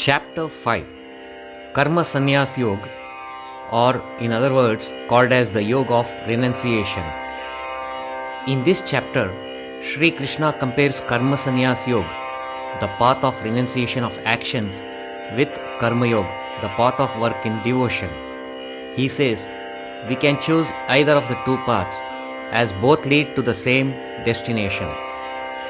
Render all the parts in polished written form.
Chapter 5, Karma Sannyas Yoga, or in other words called as the Yoga of Renunciation. In this chapter, Sri Krishna compares Karma Sannyas Yoga, the path of renunciation of actions, with Karma Yoga, the path of work in devotion. He says, we can choose either of the two paths, as both lead to the same destination.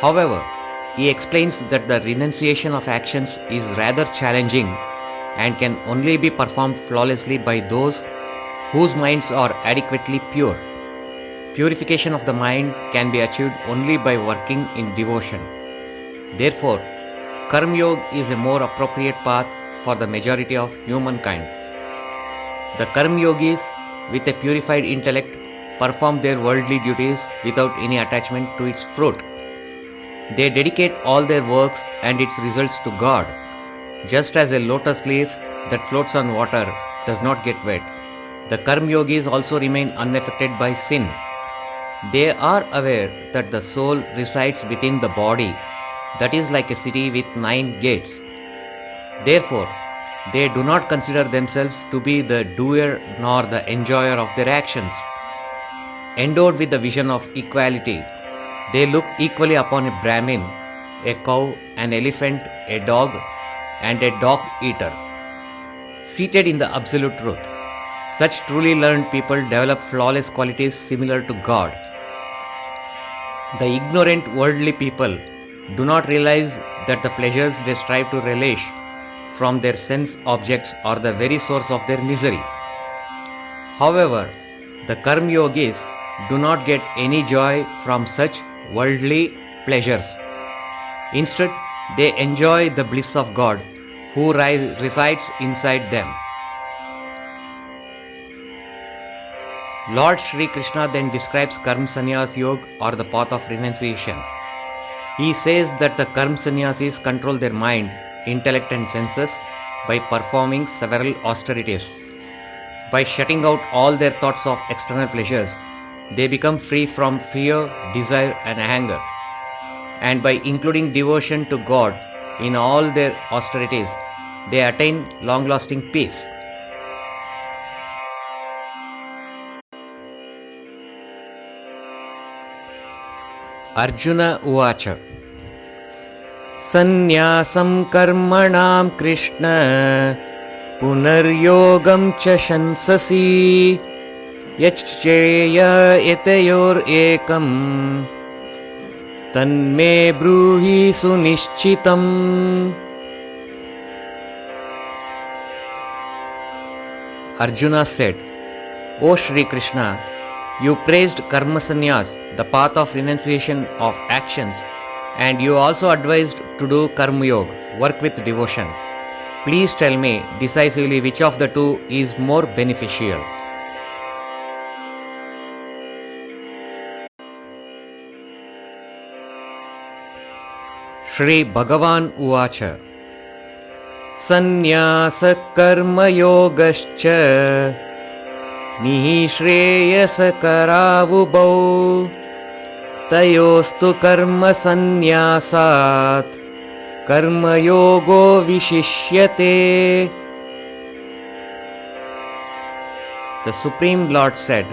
However, he explains that the renunciation of actions is rather challenging and can only be performed flawlessly by those whose minds are adequately pure. Purification of the mind can be achieved only by working in devotion. Therefore, Karma Yoga is a more appropriate path for the majority of humankind. The Karma Yogis, with a purified intellect, perform their worldly duties without any attachment to its fruit. They dedicate all their works and its results to God, just as a lotus leaf that floats on water does not get wet. The Karma Yogis also remain unaffected by sin. They are aware that the soul resides within the body, that is like a city with 9 gates. Therefore, they do not consider themselves to be the doer nor the enjoyer of their actions. Endowed with the vision of equality, they look equally upon a Brahmin, a cow, an elephant, a dog, and a dog eater, seated in the absolute truth. Such truly learned people develop flawless qualities similar to God. The ignorant worldly people do not realize that the pleasures they strive to relish from their sense objects are the very source of their misery. However, the Karma Yogis do not get any joy from such worldly pleasures. Instead, they enjoy the bliss of God who resides inside them. Lord Sri Krishna then describes Karma Sannyas Yoga, or the path of renunciation. He says that the Karma Sannyasis control their mind, intellect and senses by performing several austerities. By shutting out all their thoughts of external pleasures, they become free from fear, desire and anger. And by including devotion to God in all their austerities, they attain long-lasting peace. Arjuna Uvacha Sannyasam karmanam Krishna Punaryogam cha shansasi Yachcheya etayor ekam Tanme bruhi sunishchitam. Arjuna said, O Shri Krishna, you praised Karma Sannyas, the path of renunciation of actions, and you also advised to do Karma Yoga, work with devotion. Please tell me decisively which of the two is more beneficial. Shri Bhagavan Uvacha Sannyasa Karma Yogascha Nishreyasa Karavubau Tayostu Karma Sannyasat Karma Yogo Vishishyate. The Supreme Lord said,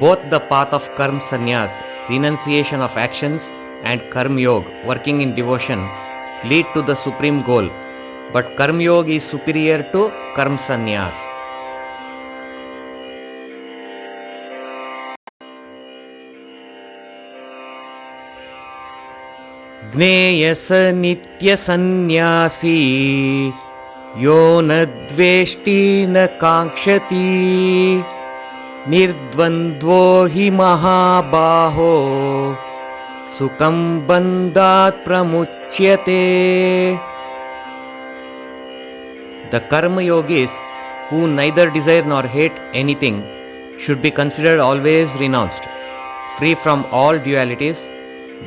both the path of Karma Sannyas, renunciation of actions, and Karma Yoga, working in devotion, lead to the supreme goal, but Karma Yoga is superior to Karma Sannyas. Gneyasa nitya sannyasi yo na dveshti na kankshati nirdvandvo hi mahabaho Sukam bandhat pramuchyate. The Karma Yogis, who neither desire nor hate anything, should be considered always renounced. Free from all dualities,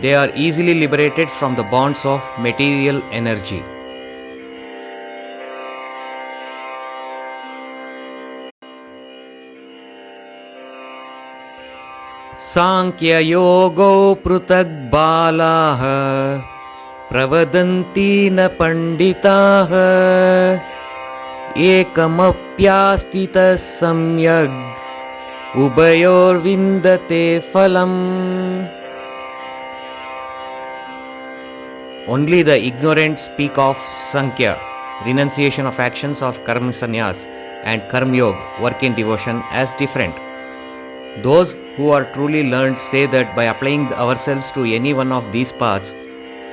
they are easily liberated from the bonds of material energy. Sankhya Yogo Prutag Balaha प्रवदन्ति न पण्डिताः एकमप्यास्थितः सम्यग् उभयोर्विन्दते फलम्. Only the ignorant speak of Sankhya, renunciation of actions of Karma Sannyas, and Karma Yoga, work in devotion, as different. Those who are truly learned say that by applying ourselves to any one of these paths,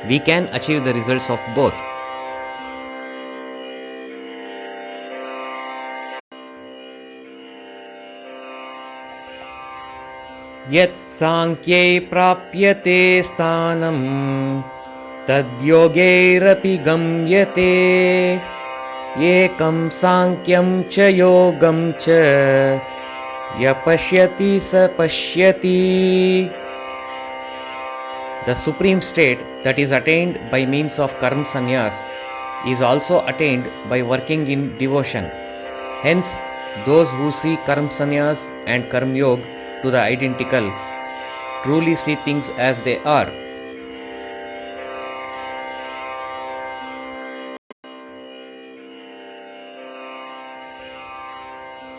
we can achieve the results of both. Yat Sankhye prapyate sthanam तद्योगैरपि गम्यते एकं सांख्यं च योगं च य पश्यति स पश्यति. The supreme state that is attained by means of karma sannyas is also attained by working in devotion. Hence, those who see karma sannyas and karma yoga to the identical truly see things as they are.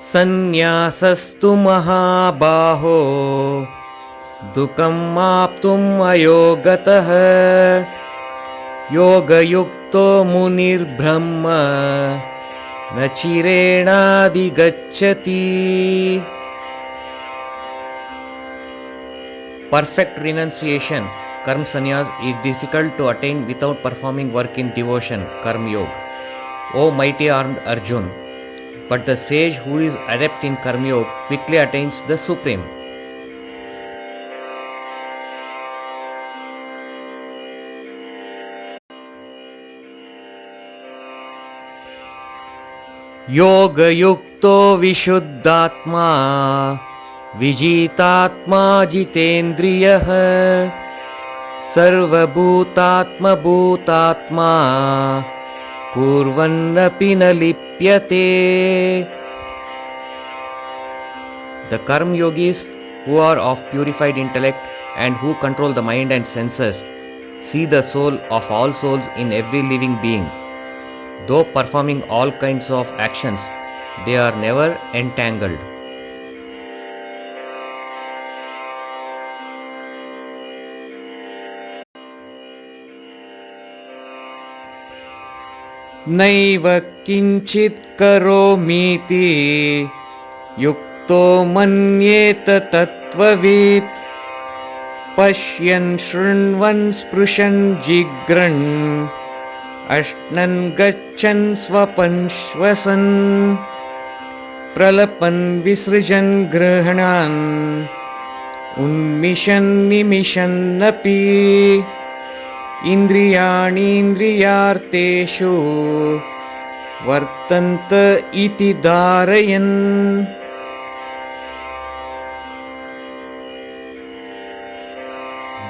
संन्यासस्तु महाबाहो दुःखम् आप्तुम् अयोगतः योगयुक्तो मुनिर्ब्रह्म न चिरेणाधिगच्छति. Perfect renunciation, karma sannyas, is difficult to attain without performing work in devotion, karma yoga. O mighty armed Arjun, but the sage who is adept in karma yoga quickly attains the supreme. Yoga yukto vishuddhatma vijitatma jitendriyah sarvabhutatma bhutatma kurvannapi na lipyate. The karma yogis who are of purified intellect and who control the mind and senses see the soul of all souls in every living being. Though performing all kinds of actions, they are never entangled. Naiva kinchit karomiti yukto manyeta tattvavit pashyan shrunvan sprushan jigran ashnan gachan swapan shvasan pralapan visrijan grahanan unmishan nimishan napi indriyani indriyarteshu vartanta iti dharayan.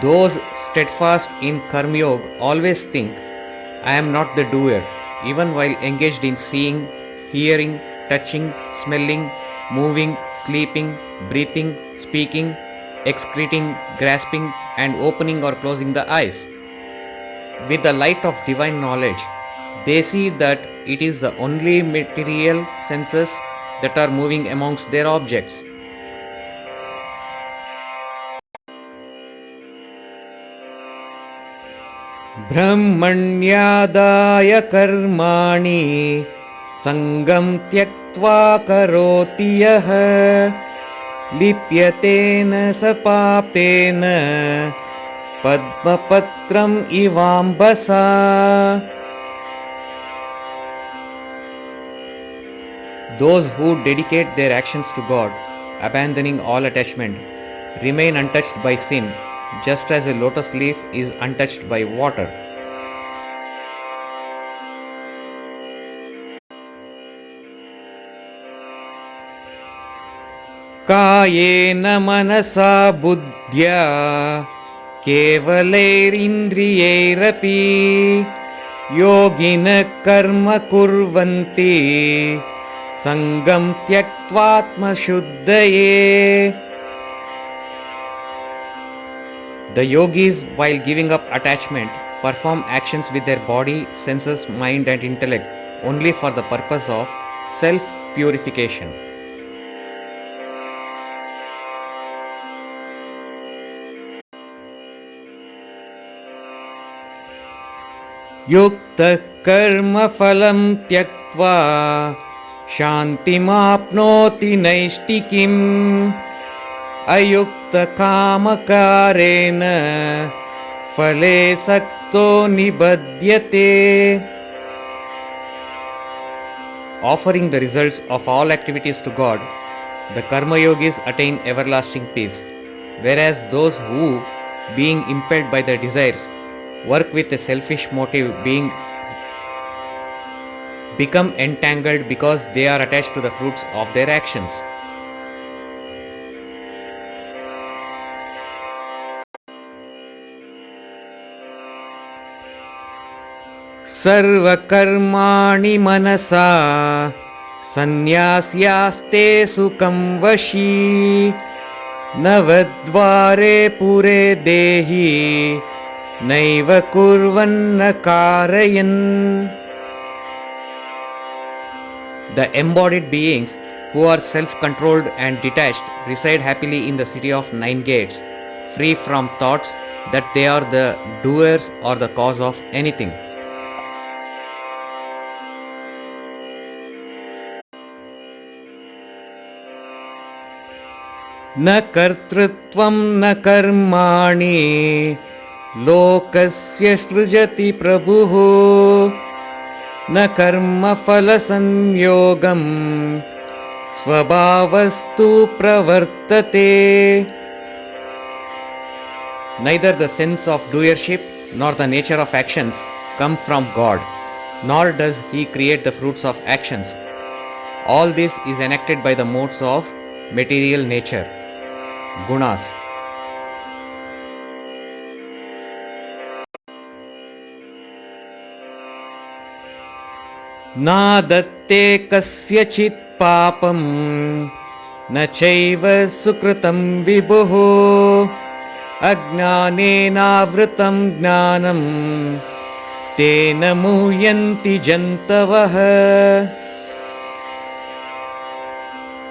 Those steadfast in karma yoga always think, I am not the doer, even while engaged in seeing, hearing, touching, smelling, moving, sleeping, breathing, speaking, excreting, grasping, and opening or closing the eyes. With the light of divine knowledge, they see that it is the only material senses that are moving amongst their objects. Brahmanyadaya karmani sangam tyaktva karoti yah lipyatena sapapena padmapatram ivambasa. Those who dedicate their actions to God, abandoning all attachment, remain untouched by sin, just as a lotus leaf is untouched by water. Kayena manasa buddhya kevalairindrayairapi yogina karma kurvanti sangam tyaktvatma shuddhaye. The yogis, while giving up attachment, perform actions with their body, senses, mind, and intellect only for the purpose of self purification. युक्तः कर्मफलं त्यक्त्वा शान्तिमाप्नोति नैष्टिकीम् अयुक्तकामकारेण फले सक्तो निबध्यते. Offering the results of all activities to God, the karma yogis attain everlasting peace, whereas those who, being impelled by their desires, work with a selfish motive become entangled because they are attached to the fruits of their actions. सर्वकर्माणि मनसा सन्न्यास्यास्ते सुखं वशी नवद्वारे पुरे देहि नैव कुर्वन्न कारयन्. The embodied beings who are self-controlled and detached reside happily in the city of 9 gates, free from thoughts that they are the doers or the cause of anything. न कर्तृत्वं न कर्माणि लोकस्य सृजति प्रभुः न कर्मफलसंयोगं स्वभावस्तु प्रवर्तते. Neither the sense of doership nor the nature of actions come from God, nor does He create the fruits of actions. All this is enacted by the modes of material nature, gunas. नादत्ते कस्यचित् पापं न चैव सुकृतं विभुः अज्ञानेनावृतं ज्ञानं तेन मुह्यन्ति जन्तवः.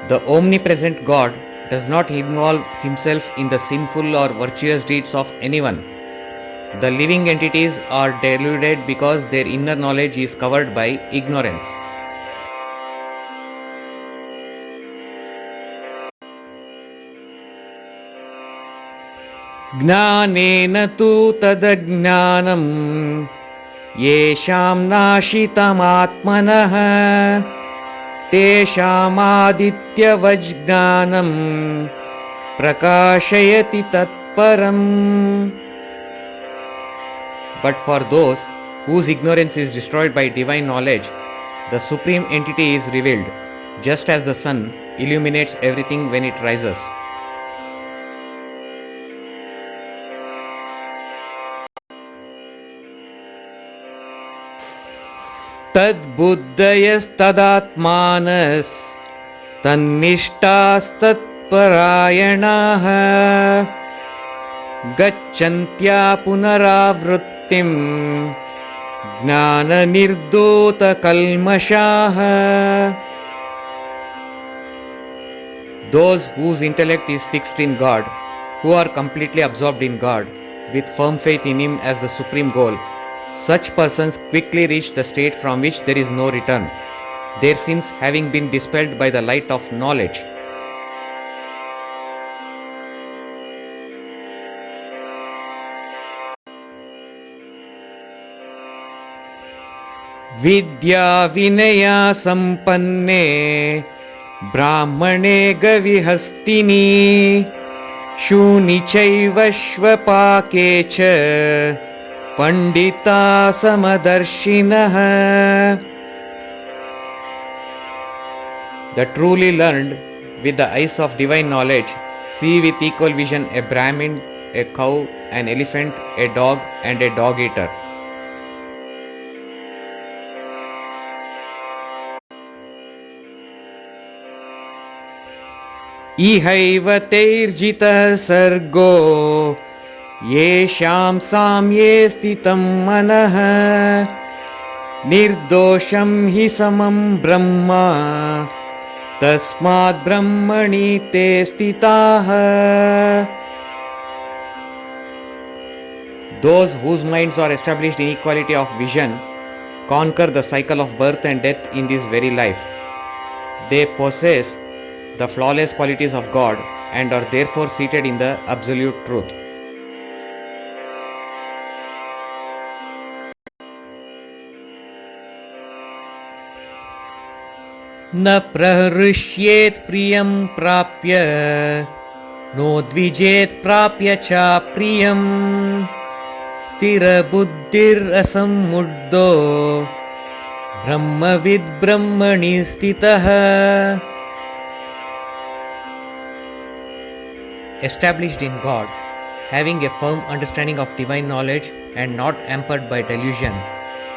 The omnipresent God does not involve himself in the sinful or virtuous deeds of anyone. The living entities are deluded because their inner knowledge is covered by ignorance. ज्ञानेन तु तदज्ञानं येषां नाशितमात्मनः तेषामादित्यवज्ञानं प्रकाशयति तत्परम्. But for those whose ignorance is destroyed by divine knowledge, the supreme entity is revealed, just as the sun illuminates everything when it rises. तद्बुद्धयस्तदात्मानस् तन्निष्ठास्तत्परायणाः गच्छन्त्या पुनरावृत्तिं ज्ञाननिर्धूतकल्मषाः. Those whose intellect is fixed in God, who are completely absorbed in God, with firm faith in Him as the supreme goal, such persons quickly reach the state from which there is no return, their sins having been dispelled by the light of knowledge. विद्या विनया संपन्ने ब्राह्मणे गविहस्तिनि शूनि चैव श्वपाके च पंडिता समदर्शिनः. The truly learned with the eyes of divine knowledge see with equal vision a Brahmin, a cow, an elephant, a dog, and a dog eater. इहैव तैर्जितः सर्गो येषां साम्ये स्थितं मनः निर्दोषं हि समं ब्रह्म तस्माद् ब्रह्मणि ते स्थिताः. Those whose minds are established in equality of vision conquer the cycle of birth and death in this very life. They possess the flawless qualities of God and are therefore seated in the absolute truth. न प्रहृष्येत् प्रियं प्राप्य नोद्विजेत् प्राप्य च प्रियं स्थिरबुद्धिरसम्मुद्धो ब्रह्मविद् ब्रह्मणि स्थितः. Established in God, having a firm understanding of divine knowledge and not hampered by delusion,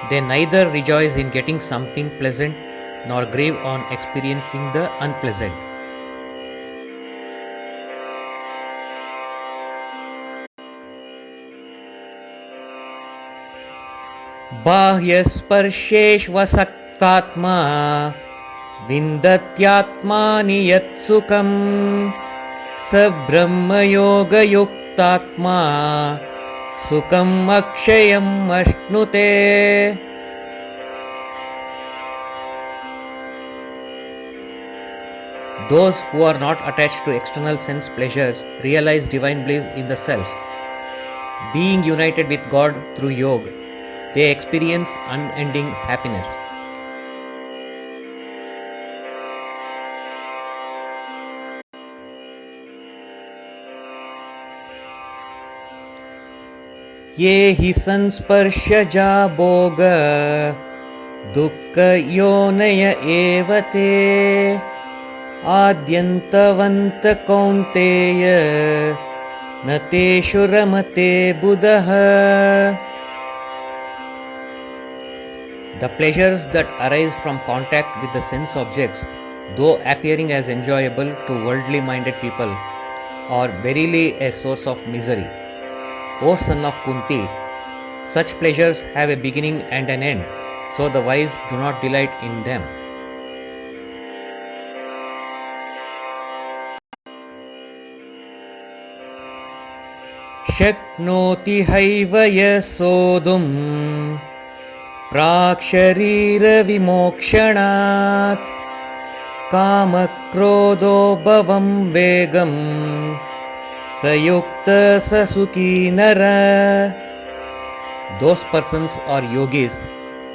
they neither rejoice in getting something pleasant nor grieve on experiencing the unpleasant. बाह्यस्पर्शेष्वसक्तात्मा विन्दत्यात्मानि यत्सुखम् स ब्रह्मयोगयुक्तात्मा सुखम् अक्षयम् अश्नुते. Those who are not attached to external sense pleasures realize divine bliss in the self. Being united with God through yoga, they experience unending happiness. ये हि संस्पर्शजा भोग दुःख योनय एव ते आद्यन्तवन्त कौन्तेय न तेषु रमते बुधः. The pleasures that arise from contact with the sense objects, though appearing as enjoyable to worldly minded people, are verily a source of misery. O son of Kunti, such pleasures have a beginning and an end, so the wise do not delight in them. शक्नोति हैव यः सोढुम् प्राक्शरीरविमोक्षणात् कामक्रोधो भवं वेगम् स युक्त स सुखी नरः. Those persons are yogis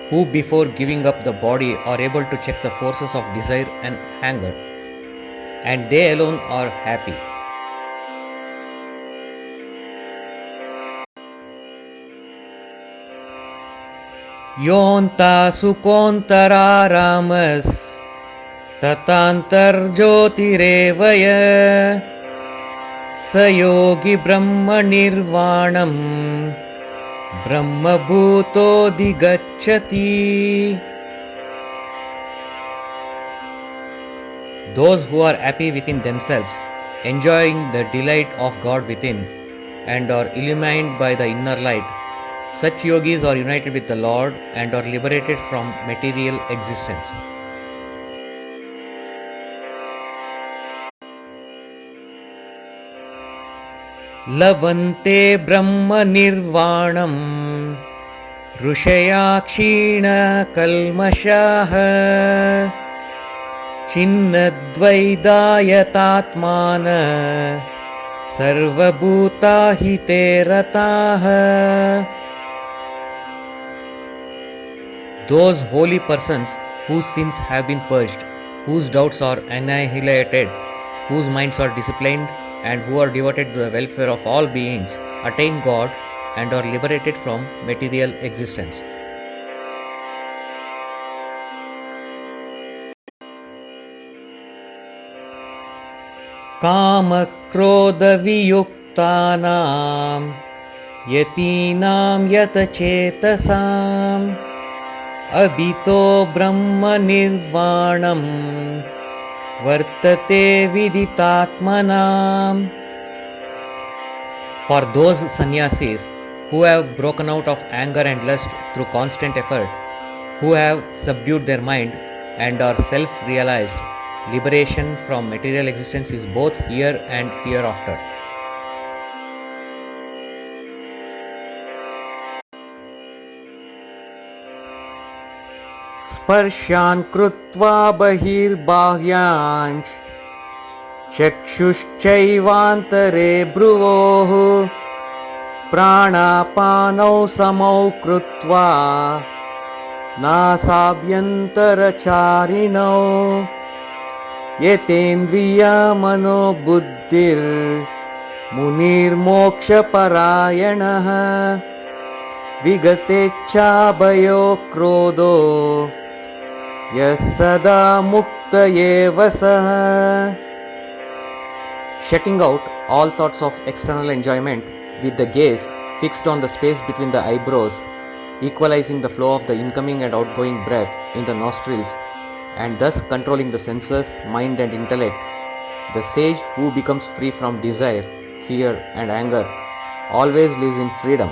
who before giving up the body are able to check the forces of desire and anger, and they alone are happy. योऽन्ता सुकोऽन्तरारामस् तथान्तर्ज्योतिरेव यः स योगी ब्रह्मनिर्वाणम् ब्रह्मभूतोऽधिगच्छति. Those who are happy within themselves, enjoying the delight of God within, and are illumined by the inner light, such yogis are united with the Lord and are liberated from material existence. लभन्ते ब्रह्मनिर्वाणम् ऋषया क्षीणकल्मषाः छिन्नद्वैधायतात्मानः सर्वभूताहिते रताः. Those holy persons whose sins have been purged, whose doubts are annihilated, whose minds are disciplined, and who are devoted to the welfare of all beings, attain God and are liberated from material existence. कामक्रोधवियुक्तानां यतीनां यतचेतसाम् अभितो ब्रह्मनिर्वाणम् वर्तते विदितात्मनाम्. For those sannyasis who have broken out of anger and lust through constant effort, who have subdued their mind and are self-realized, liberation from material existence is both here and hereafter. स्पर्शान् कृत्वा बहिर्बाह्यांश् चक्षुश्चैवान्तरे भ्रुवोः प्राणापानौ समौ कृत्वा नासाभ्यन्तरचारिणौ यतेन्द्रियमनोबुद्धिर्मुनिर्मोक्षपरायणः विगतेच्छाभयो क्रोधो यः सदा मुक्त एव सः. Shutting out all thoughts of external enjoyment with the gaze fixed on the space between the eyebrows, equalizing the flow of the incoming and outgoing breath in the nostrils, and thus controlling the senses, mind and intellect, the sage who becomes free from desire, fear and anger always lives in freedom.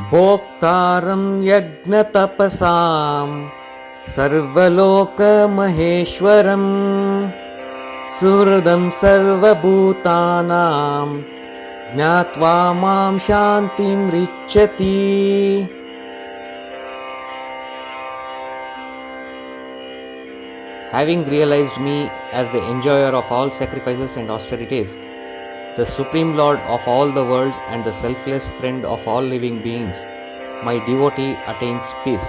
भोक्तारं यज्ञतपसां सर्वलोकमहेश्वरं सुहृदं सर्वभूतानां ज्ञात्वा मां शान्तिं रिच्छति. Having realized me as the enjoyer of all sacrifices and austerities, the Supreme Lord of all the worlds and the selfless friend of all living beings, my devotee attains peace.